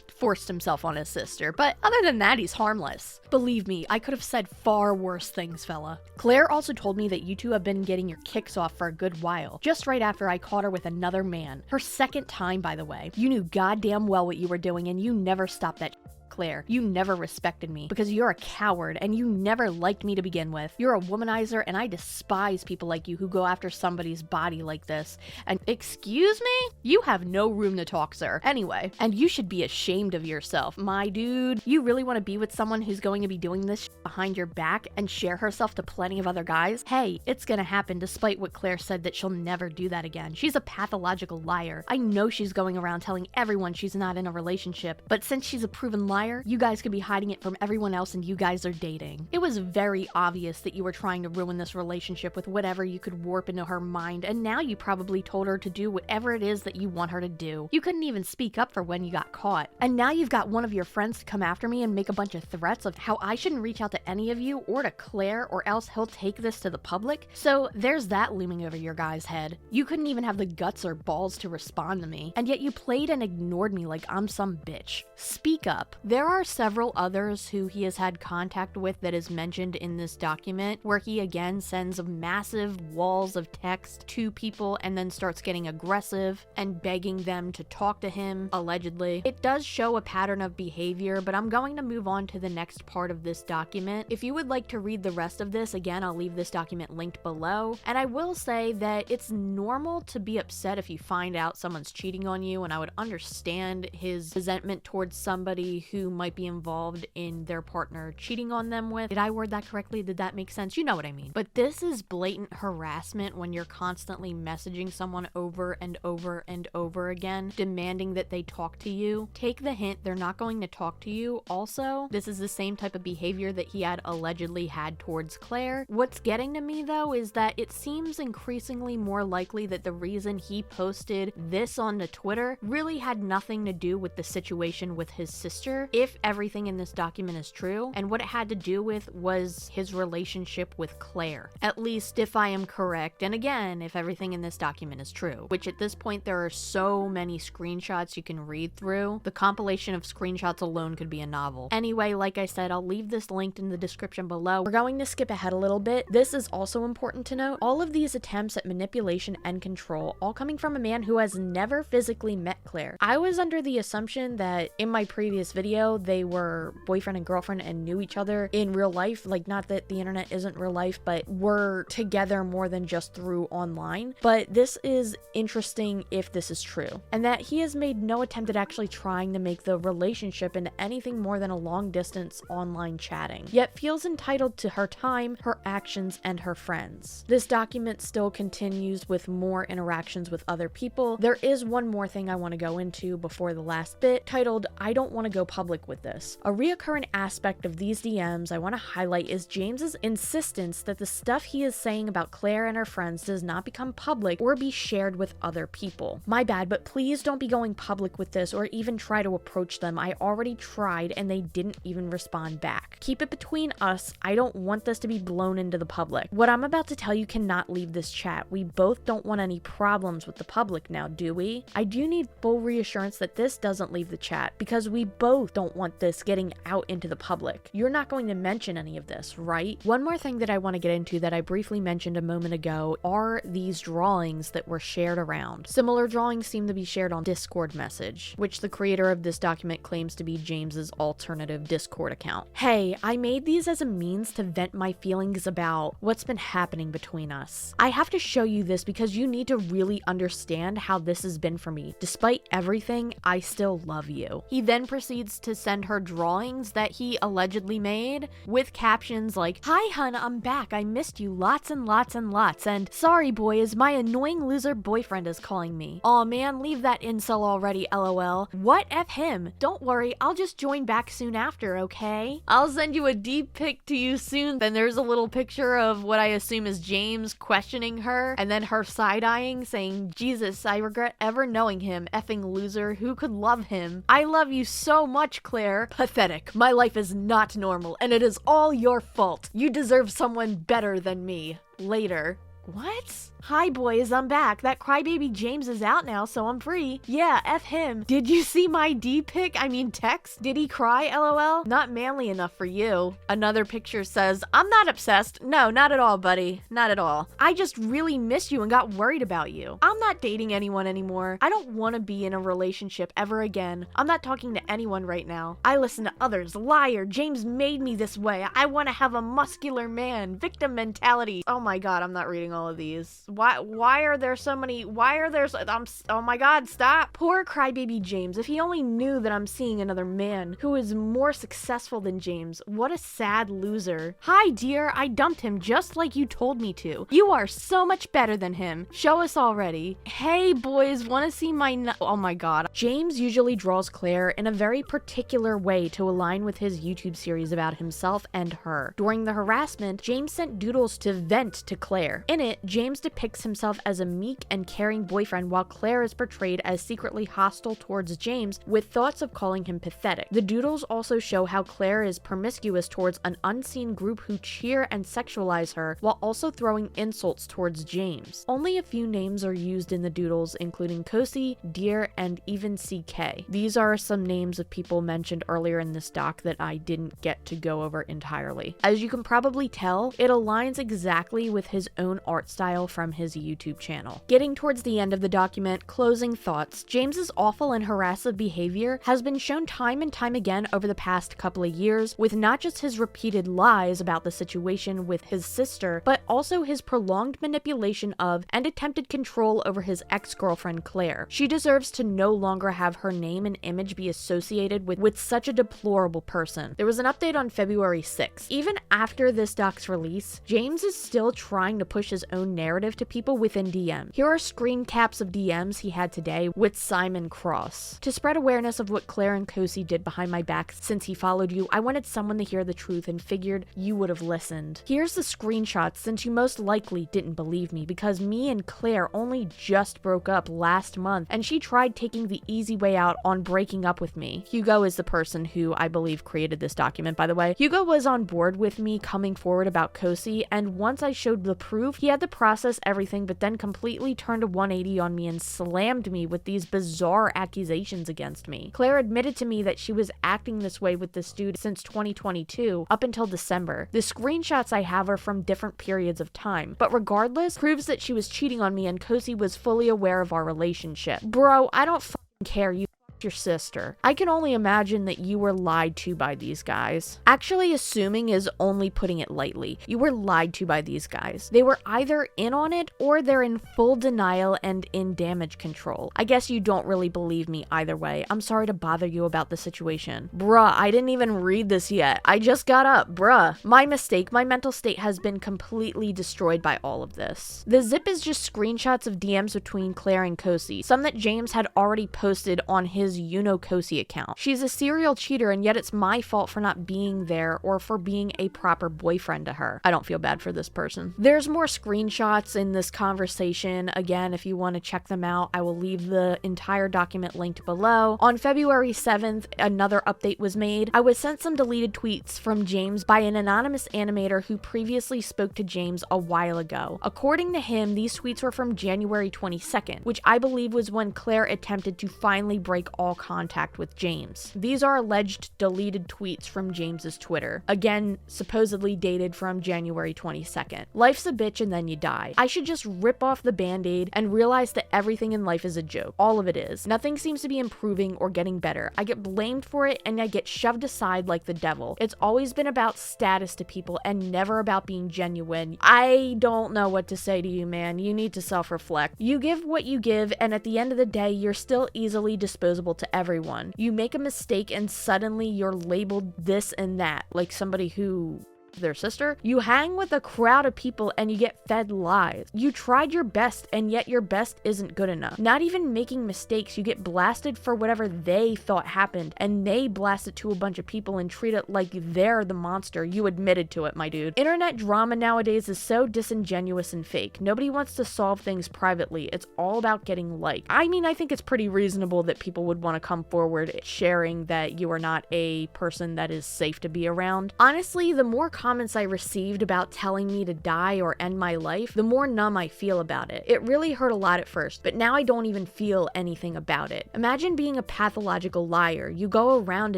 forced himself on his sister. But other than that, he's harmless. Believe me, I could have said far worse things, fella. Claire also told me that you two have been getting your kicks off for a good while, just right after I caught her with another man. Her second time, by the way. You knew goddamn well what you were doing and you never stopped that. Claire, you never respected me because you're a coward and you never liked me to begin with. You're a womanizer and I despise people like you who go after somebody's body like this. And excuse me? You have no room to talk, sir. Anyway, and you should be ashamed of yourself. My dude, you really want to be with someone who's going to be doing this behind your back and share herself to plenty of other guys? Hey, it's gonna happen despite what Claire said that she'll never do that again. She's a pathological liar. I know she's going around telling everyone she's not in a relationship, but since she's a proven liar, you guys could be hiding it from everyone else and you guys are dating. It was very obvious that you were trying to ruin this relationship with whatever you could warp into her mind, and now you probably told her to do whatever it is that you want her to do. You couldn't even speak up for when you got caught. And now you've got one of your friends to come after me and make a bunch of threats of how I shouldn't reach out to any of you or to Claire or else he'll take this to the public. So there's that looming over your guy's head. You couldn't even have the guts or balls to respond to me, and yet you played and ignored me like I'm some bitch. Speak up. There are several others who he has had contact with that is mentioned in this document, where he again sends massive walls of text to people and then starts getting aggressive and begging them to talk to him, allegedly. It does show a pattern of behavior, but I'm going to move on to the next part of this document. If you would like to read the rest of this, again, I'll leave this document linked below. And I will say that it's normal to be upset if you find out someone's cheating on you, and I would understand his resentment towards somebody who might be involved in their partner cheating on them with. Did I word that correctly? Did that make sense? You know what I mean. But this is blatant harassment when you're constantly messaging someone over and over and over again, demanding that they talk to you. Take the hint, they're not going to talk to you. Also, this is the same type of behavior that he had allegedly had towards Claire. What's getting to me though is that it seems increasingly more likely that the reason he posted this on the Twitter really had nothing to do with the situation with his sister, if everything in this document is true, and what it had to do with was his relationship with Claire. At least if I am correct, and again, if everything in this document is true, which at this point there are so many screenshots you can read through. The compilation of screenshots alone could be a novel. Anyway, like I said, I'll leave this linked in the description below. We're going to skip ahead a little bit. This is also important to note. All of these attempts at manipulation and control, all coming from a man who has never physically met Claire. I was under the assumption that in my previous video, they were boyfriend and girlfriend and knew each other in real life. Like, not that the internet isn't real life, but were together more than just through online. But this is interesting if this is true, and that he has made no attempt at actually trying to make the relationship into anything more than a long distance online chatting, yet feels entitled to her time, her actions, and her friends. This document still continues with more interactions with other people. There is one more thing I want to go into before the last bit, titled "I don't want to go public with this." A reoccurring aspect of these DMs I want to highlight is James's insistence that the stuff he is saying about Claire and her friends does not become public or be shared with other people. My bad, but please don't be going public with this or even try to approach them. I already tried and they didn't even respond back. Keep it between us. I don't want this to be blown into the public. What I'm about to tell you cannot leave this chat. We both don't want any problems with the public now, do we? I do need full reassurance that this doesn't leave the chat, because we both don't want this getting out into the public. You're not going to mention any of this, right? One more thing that I want to get into that I briefly mentioned a moment ago are these drawings that were shared around. Similar drawings seem to be shared on Discord message, which the creator of this document claims to be James's alternative Discord account. Hey, I made these as a means to vent my feelings about what's been happening between us. I have to show you this because you need to really understand how this has been for me. Despite everything, I still love you. He then proceeds to send her drawings that he allegedly made with captions like, "Hi hun, I'm back, I missed you lots and lots and lots, and sorry boys, my annoying loser boyfriend is calling me. Aw man, leave that incel already, lol. What F him? Don't worry, I'll just join back soon after, okay? I'll send you a deep pic to you soon." Then there's a little picture of what I assume is James questioning her, and then her side-eyeing saying, "Jesus, I regret ever knowing him, effing loser, who could love him? I love you so much, Claire. Pathetic. My life is not normal, and it is all your fault. You deserve someone better than me. Later." What? "Hi boys, I'm back. That crybaby James is out now, so I'm free. Yeah, F him. Did you see my text? Did he cry, lol? Not manly enough for you." Another picture says, "I'm not obsessed. No, not at all, buddy. Not at all. I just really missed you and got worried about you. I'm not dating anyone anymore. I don't want to be in a relationship ever again. I'm not talking to anyone right now. I listen to others. Liar. James made me this way. I want to have a muscular man. Victim mentality." Oh my god, I'm not reading all of these. Why are there so many? Oh my god, stop. Poor crybaby James. If he only knew that I'm seeing another man who is more successful than James. What a sad loser. "Hi dear, I dumped him just like you told me to. You are so much better than him. Show us already. Hey boys, wanna see my oh my god." James usually draws Claire in a very particular way to align with his YouTube series about himself and her. During the harassment, James sent doodles to vent to Claire. In it, James depicts himself as a meek and caring boyfriend, while Claire is portrayed as secretly hostile towards James, with thoughts of calling him pathetic. The doodles also show how Claire is promiscuous towards an unseen group who cheer and sexualize her, while also throwing insults towards James. Only a few names are used in the doodles, including Kosi, Deer, and even CK. These are some names of people mentioned earlier in this doc that I didn't get to go over entirely. As you can probably tell, it aligns exactly with his own art style from his YouTube channel. Getting towards the end of the document, closing thoughts. James's awful and harassive behavior has been shown time and time again over the past couple of years, with not just his repeated lies about the situation with his sister, but also his prolonged manipulation of and attempted control over his ex-girlfriend Claire. She deserves to no longer have her name and image be associated with such a deplorable person. There was an update on February 6th. Even after this doc's release, James is still trying to push his own narrative to people within DM. Here are screen caps of DMs he had today with Simon Cross. "To spread awareness of what Claire and Kosi did behind my back since he followed you, I wanted someone to hear the truth and figured you would have listened. Here's the screenshots since you most likely didn't believe me, because me and Claire only just broke up last month and she tried taking the easy way out on breaking up with me." Hugo is the person who I believe created this document, by the way. "Hugo was on board with me coming forward about Kosi, and once I showed the proof, he had to process everything, but then completely turned a 180 on me and slammed me with these bizarre accusations against me. Claire admitted to me that she was acting this way with this dude since 2022 up until December. The screenshots I have are from different periods of time, but regardless, proves that she was cheating on me and Kosi was fully aware of our relationship. Bro, I don't fucking care. You your sister. I can only imagine that you were lied to by these guys." Actually, assuming is only putting it lightly. You were lied to by these guys. They were either in on it or they're in full denial and in damage control. I guess you don't really believe me either way. I'm sorry to bother you about the situation. Bruh, I didn't even read this yet. I just got up. Bruh. My mistake. My mental state has been completely destroyed by all of this. The zip is just screenshots of DMs between Claire and Kosi, some that James had already posted on his Kosi account. She's a serial cheater, and yet it's my fault for not being there or for being a proper boyfriend to her. I don't feel bad for this person. There's more screenshots in this conversation. Again, if you want to check them out, I will leave the entire document linked below. On February 7th, another update was made. I was sent some deleted tweets from James by an anonymous animator who previously spoke to James a while ago. According to him, these tweets were from January 22nd, which I believe was when Claire attempted to finally break all contact with James. These are alleged deleted tweets from James's Twitter. Again, supposedly dated from January 22nd. "Life's a bitch and then you die. I should just rip off the band-aid and realize that everything in life is a joke. All of it is. Nothing seems to be improving or getting better. I get blamed for it and I get shoved aside like the devil. It's always been about status to people and never about being genuine. I don't know what to say to you, man. You need to self-reflect. You give what you give, and at the end of the day, you're still easily disposable accountable to everyone. You make a mistake and suddenly you're labeled this and that, like somebody who... their sister. You hang with a crowd of people and you get fed lies. You tried your best and yet your best isn't good enough. Not even making mistakes, you get blasted for whatever they thought happened, and they blast it to a bunch of people and treat it like they're the monster. You admitted to it, my dude. Internet drama nowadays is so disingenuous and fake. Nobody wants to solve things privately. It's all about getting liked. I mean, I think it's pretty reasonable that people would want to come forward sharing that you are not a person that is safe to be around. Honestly, the more comments I received about telling me to die or end my life, the more numb I feel about it. It really hurt a lot at first, but now I don't even feel anything about it. Imagine being a pathological liar. You go around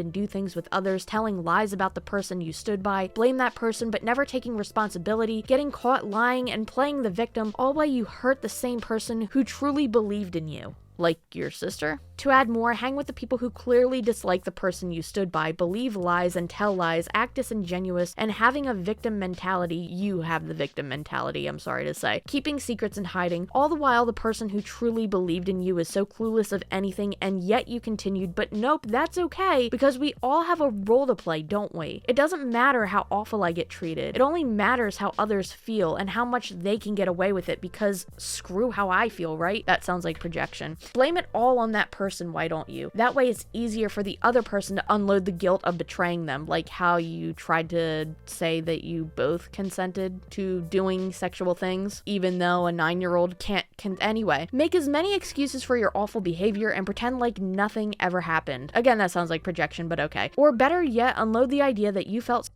and do things with others, telling lies about the person you stood by, blame that person but never taking responsibility, getting caught lying and playing the victim, all while you hurt the same person who truly believed in you. Like your sister? To add more, hang with the people who clearly dislike the person you stood by, believe lies and tell lies, act disingenuous, and having a victim mentality. You have the victim mentality, I'm sorry to say. Keeping secrets and hiding, all the while the person who truly believed in you is so clueless of anything, and yet you continued. But nope, that's okay, because we all have a role to play, don't we? It doesn't matter how awful I get treated. It only matters how others feel and how much they can get away with it, because screw how I feel, right? That sounds like projection. Blame it all on that person, why don't you? That way it's easier for the other person to unload the guilt of betraying them, like how you tried to say that you both consented to doing sexual things, even though a 9-year-old can't anyway. Make as many excuses for your awful behavior and pretend like nothing ever happened. Again, that sounds like projection, but okay. Or better yet, unload the idea that you felt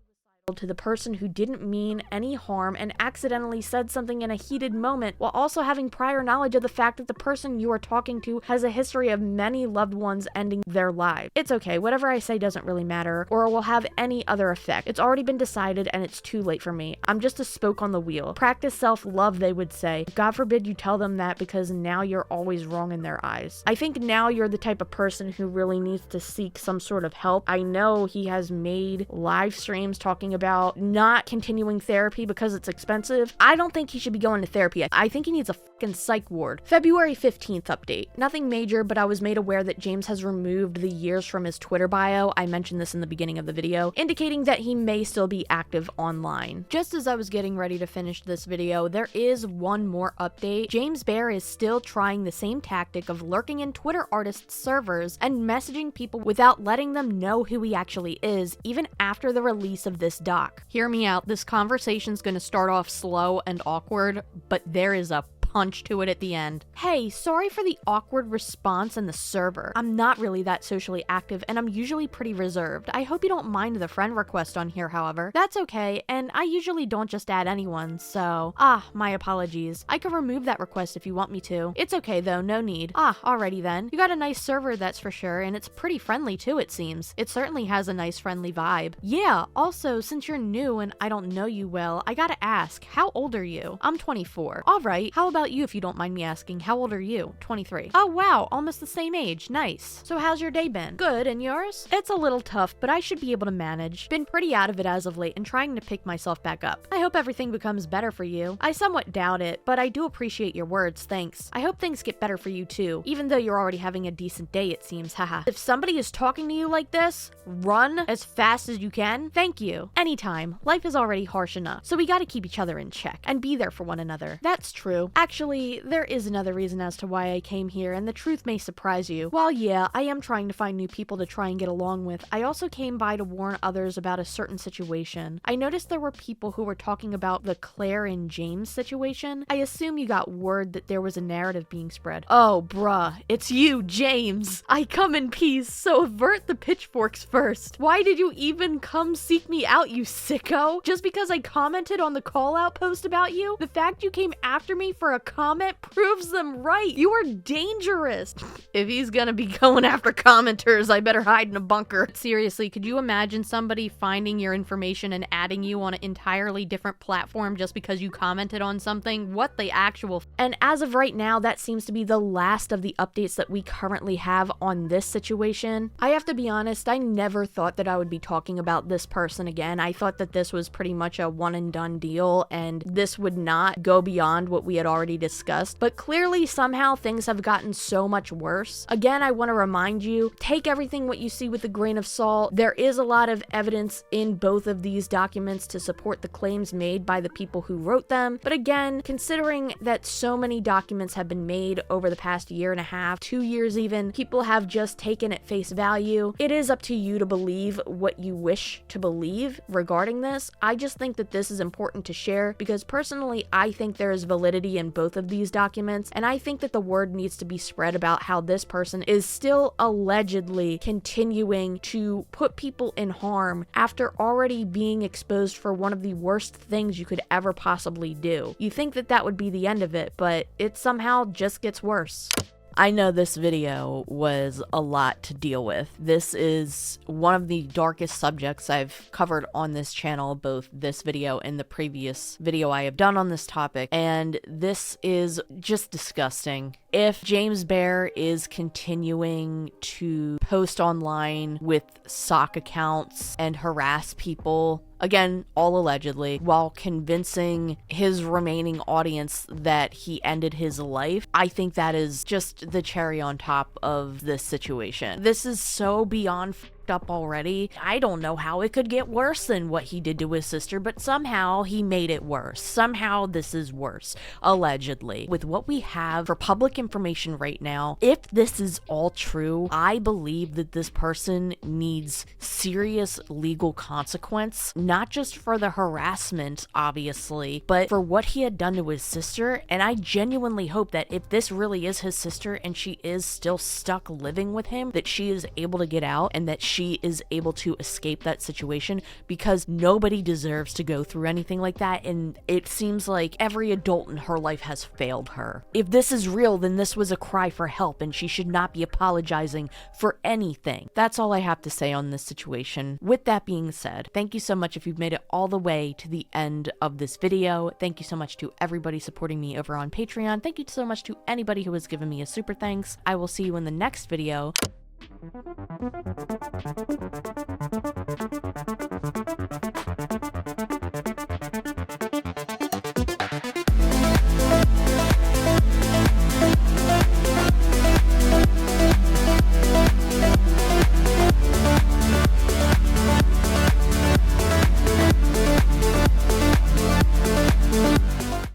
to the person who didn't mean any harm and accidentally said something in a heated moment, while also having prior knowledge of the fact that the person you are talking to has a history of many loved ones ending their lives. It's okay, whatever I say doesn't really matter or will have any other effect. It's already been decided and it's too late for me. I'm just a spoke on the wheel. Practice self-love, they would say. God forbid you tell them that, because now you're always wrong in their eyes. I think now you're the type of person who really needs to seek some sort of help. I know he has made live streams talking about not continuing therapy because it's expensive. I don't think he should be going to therapy. I think he needs a fucking psych ward. February 15th update. Nothing major, but I was made aware that James has removed the years from his Twitter bio. I mentioned this in the beginning of the video, indicating that he may still be active online. Just as I was getting ready to finish this video, there is one more update. James Bear is still trying the same tactic of lurking in Twitter artists' servers and messaging people without letting them know who he actually is, even after the release of this doc. Hear me out, this conversation's gonna start off slow and awkward, but there is a punch to it at the end. Hey, sorry for the awkward response in the server. I'm not really that socially active and I'm usually pretty reserved. I hope you don't mind the friend request on here, however. That's okay, and I usually don't just add anyone, so... my apologies. I could remove that request if you want me to. It's okay though, no need. Alrighty then. You got a nice server, that's for sure, and it's pretty friendly too, it seems. It certainly has a nice friendly vibe. Yeah, also, since you're new and I don't know you well, I gotta ask, how old are you? I'm 24. Alright, how about you if you don't mind me asking? How old are you? 23. Oh wow, almost the same age. Nice. So how's your day been? Good, and yours? It's a little tough, but I should be able to manage. Been pretty out of it as of late and trying to pick myself back up. I hope everything becomes better for you. I somewhat doubt it, but I do appreciate your words, thanks. I hope things get better for you too, even though you're already having a decent day, it seems, haha. If somebody is talking to you like this, run as fast as you can. Thank you. Anytime. Life is already harsh enough, so we gotta keep each other in check and be there for one another. That's true. Actually, there is another reason as to why I came here, and the truth may surprise you. While yeah, I am trying to find new people to try and get along with, I also came by to warn others about a certain situation. I noticed there were people who were talking about the Claire and James situation. I assume you got word that there was a narrative being spread. Oh, bruh, it's you, James. I come in peace, so avert the pitchforks first. Why did you even come seek me out, you sicko? Just because I commented on the call-out post about you? The fact you came after me for a comment proves them right. You are dangerous. If he's gonna be going after commenters, I better hide in a bunker. Seriously, could you imagine somebody finding your information and adding you on an entirely different platform just because you commented on something? What the actual... And as of right now, that seems to be the last of the updates that we currently have on this situation. I have to be honest, I never thought that I would be talking about this person again. I thought that this was pretty much a one and done deal, and this would not go beyond what we had already already discussed, but clearly somehow things have gotten so much worse. Again, I want to remind you, take everything what you see with a grain of salt. There is a lot of evidence in both of these documents to support the claims made by the people who wrote them, but again, considering that so many documents have been made over the past year and a half, 2 years even, people have just taken at face value. It is up to you to believe what you wish to believe regarding this. I just think that this is important to share because personally, I think there is validity in both of these documents, and I think that the word needs to be spread about how this person is still allegedly continuing to put people in harm after already being exposed for one of the worst things you could ever possibly do. You think that that would be the end of it, but it somehow just gets worse. I know this video was a lot to deal with. This is one of the darkest subjects I've covered on this channel, both this video and the previous video I have done on this topic, and this is just disgusting. If James Bear is continuing to post online with sock accounts and harass people, again, all allegedly, while convincing his remaining audience that he ended his life, I think that is just the cherry on top of this situation. This is so beyond up already. I don't know how it could get worse than what he did to his sister, but somehow he made it worse. Somehow this is worse, allegedly. With what we have for public information right now, if this is all true, I believe that this person needs serious legal consequence, not just for the harassment, obviously, but for what he had done to his sister. And I genuinely hope that if this really is his sister and she is still stuck living with him, that she is able to get out and that she is able to escape that situation, because nobody deserves to go through anything like that, and it seems like every adult in her life has failed her. If this is real, then this was a cry for help and she should not be apologizing for anything. That's all I have to say on this situation. With that being said, thank you so much if you've made it all the way to the end of this video. Thank you so much to everybody supporting me over on Patreon. Thank you so much to anybody who has given me a super thanks. I will see you in the next video.